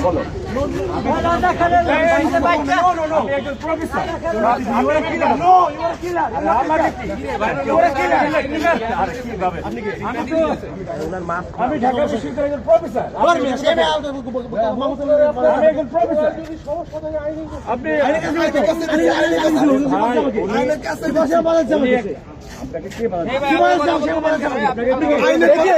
বলো আমি ঢাকা বিশ্ববিদ্যালয়ের প্রফেসর। আপনি আপনাকে কে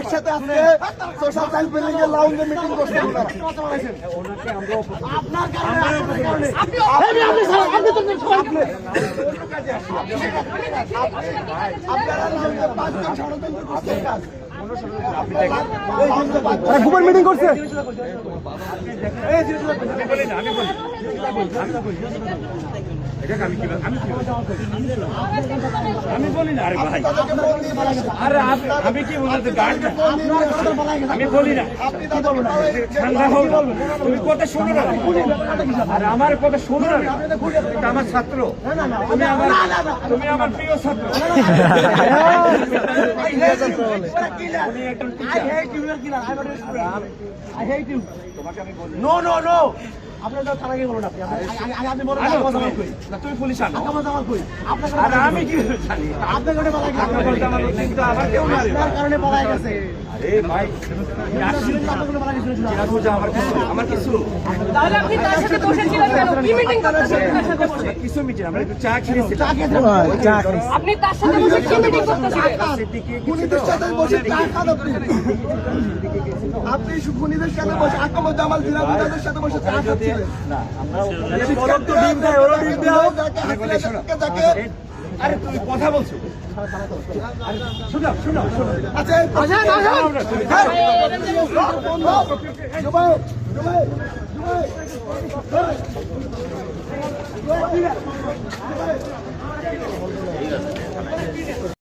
একসাথে আছে সোশ্যাল সাইন্স বিল্ডিং এর লাউঞ্জে মিটিং করছে মিটিং করছে আমি বলি না। আরে ভাই আরে আমি কি বলতে আমি বলি না ঠান্ডা হোক তুমি কথা শোনো না। আর আমার কথা শোনো না। এটা আমার ছাত্র, তুমি আমার প্রিয় ছাত্র। নো নো নো আপনার থানাকে বলুন। তুমি পুলিশ আনো আমি কি আমার কিছু কিছু মিটিং আমরা একটু চা খেয়েছি। আপনি তার সাথে বসে কি মিটিং করতেছিলেন? আপনি খুনিদের সাথে বসে আহমদ জামাল জিনাদের সাথে বসে চা খাচ্ছিলেন। না আমরা আরে তুমি কথা বলছো। শুনো শুনো আচ্ছা